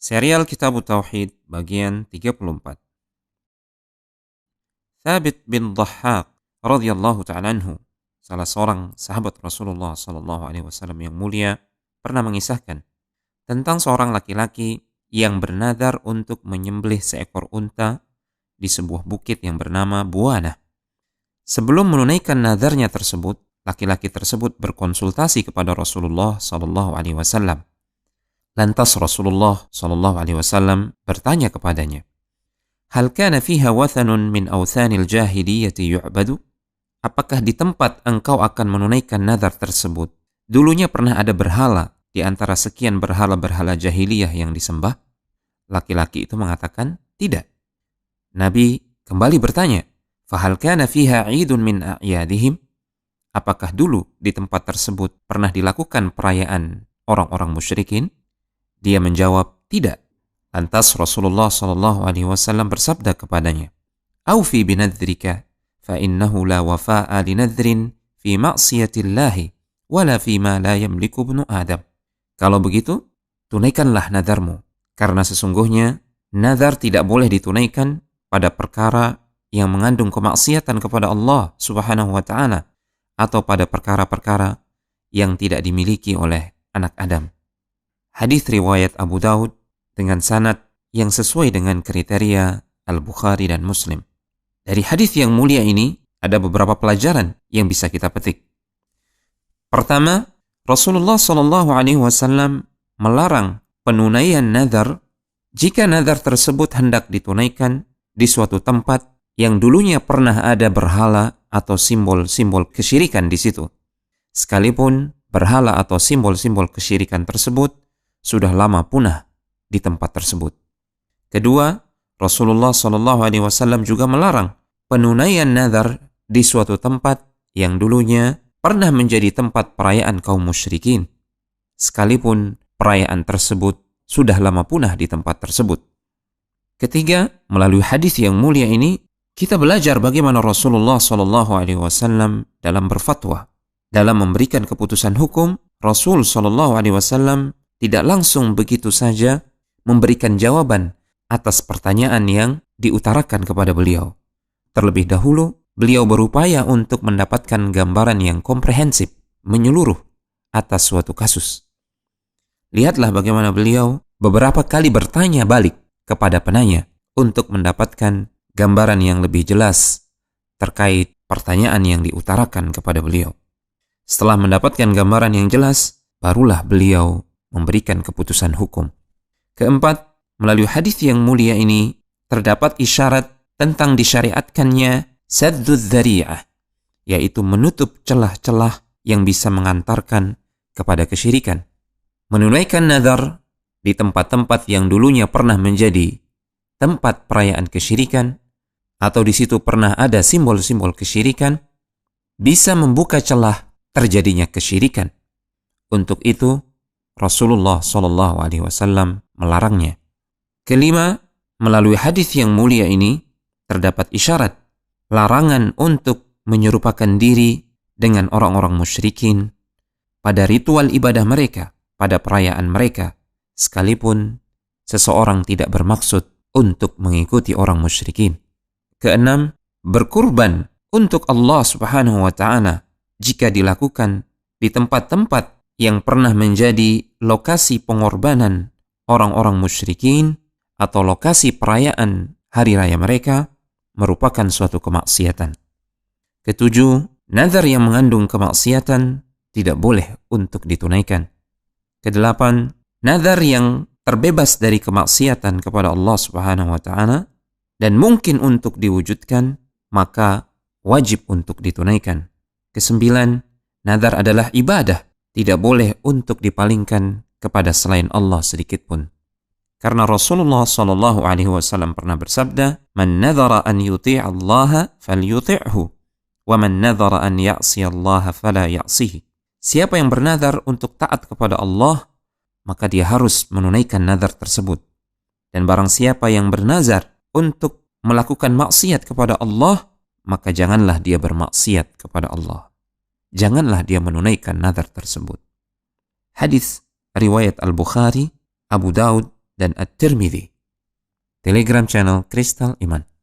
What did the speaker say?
Serial Kitab Tauhid bagian 34. Thabit bin Dhahhak radhiyallahu ta'ala anhu, salah seorang sahabat Rasulullah sallallahu alaihi wasallam yang mulia, pernah mengisahkan tentang seorang laki-laki yang bernadar untuk menyembelih seekor unta di sebuah bukit yang bernama Buana. Sebelum menunaikan nadarnya tersebut, laki-laki tersebut berkonsultasi kepada Rasulullah sallallahu alaihi wasallam. Lantas Rasulullah sallallahu alaihi wasallam bertanya kepadanya, "Hal kana fiha wathanun min awthanil jahiliyyati yu'badu?" Apakah di tempat engkau akan menunaikan nadar tersebut dulunya pernah ada berhala di antara sekian berhala-berhala jahiliyah yang disembah? Laki-laki itu mengatakan, tidak. Nabi kembali bertanya, "Fahal kana fiha 'idun min a'yadihim?" Apakah dulu di tempat tersebut pernah dilakukan perayaan orang-orang musyrikin? Dia menjawab, tidak. Lantas Rasulullah sallallahu alaihi wasallam bersabda kepadanya, "Aufi binadhrika, fa innahu la wafa'a linadhrin fi ma'siyatillahi wala fi ma la yamliku ibnu Adam." Kalau begitu, tunaikanlah nadarmu, karena sesungguhnya nadar tidak boleh ditunaikan pada perkara yang mengandung kemaksiatan kepada Allah Subhanahu wa taala atau pada perkara-perkara yang tidak dimiliki oleh anak Adam. Hadis riwayat Abu Daud dengan sanad yang sesuai dengan kriteria Al-Bukhari dan Muslim. Dari hadis yang mulia ini ada beberapa pelajaran yang bisa kita petik. Pertama, Rasulullah sallallahu alaihi wasallam melarang penunaian nadar jika nadar tersebut hendak ditunaikan di suatu tempat yang dulunya pernah ada berhala atau simbol-simbol kesyirikan di situ. Sekalipun berhala atau simbol-simbol kesyirikan tersebut sudah lama punah di tempat tersebut. Kedua, Rasulullah sallallahu alaihi wasallam juga melarang penunaian nadar di suatu tempat yang dulunya pernah menjadi tempat perayaan kaum musyrikin, sekalipun perayaan tersebut sudah lama punah di tempat tersebut. Ketiga, melalui hadis yang mulia ini kita belajar bagaimana Rasulullah sallallahu alaihi wasallam dalam berfatwa, dalam memberikan keputusan hukum. Rasul sallallahu alaihi wasallam tidak langsung begitu saja memberikan jawaban atas pertanyaan yang diutarakan kepada beliau. Terlebih dahulu, beliau berupaya untuk mendapatkan gambaran yang komprehensif, menyeluruh atas suatu kasus. Lihatlah bagaimana beliau beberapa kali bertanya balik kepada penanya untuk mendapatkan gambaran yang lebih jelas terkait pertanyaan yang diutarakan kepada beliau. Setelah mendapatkan gambaran yang jelas, barulah beliau memberikan keputusan hukum. Keempat, melalui hadis yang mulia ini terdapat isyarat tentang disyariatkannya saddud dzari'ah, yaitu menutup celah-celah yang bisa mengantarkan kepada kesyirikan. Menunaikan nadar di tempat-tempat yang dulunya pernah menjadi tempat perayaan kesyirikan atau di situ pernah ada simbol-simbol kesyirikan bisa membuka celah terjadinya kesyirikan. Untuk itu Rasulullah sallallahu alaihi wasallam melarangnya. Kelima, melalui hadis yang mulia ini terdapat isyarat larangan untuk menyerupakan diri dengan orang-orang musyrikin pada ritual ibadah mereka, pada perayaan mereka, sekalipun seseorang tidak bermaksud untuk mengikuti orang musyrikin. Keenam, berkurban untuk Allah Subhanahu wa taala jika dilakukan di tempat-tempat yang pernah menjadi lokasi pengorbanan orang-orang musyrikin atau lokasi perayaan hari raya mereka merupakan suatu kemaksiatan. Ketujuh, nadar yang mengandung kemaksiatan tidak boleh untuk ditunaikan. Kedelapan, nadar yang terbebas dari kemaksiatan kepada Allah Subhanahu wa taala dan mungkin untuk diwujudkan, maka wajib untuk ditunaikan. Kesembilan, nadar adalah ibadah, tidak boleh untuk dipalingkan kepada selain Allah sedikit pun. Karena Rasulullah sallallahu alaihi wasallam pernah bersabda, "Man nadhara an yuti'a Allah falyuti'hu, wa man nadhara an ya'si Allah fala ya'sihi." Siapa yang bernadar untuk taat kepada Allah, maka dia harus menunaikan nadar tersebut. Dan barang siapa yang bernazar untuk melakukan maksiat kepada Allah, maka janganlah dia bermaksiat kepada Allah. Janganlah dia menunaikan nadar tersebut. Hadis riwayat Al-Bukhari, Abu Daud, dan At-Tirmidzi. Telegram channel Kristal Iman.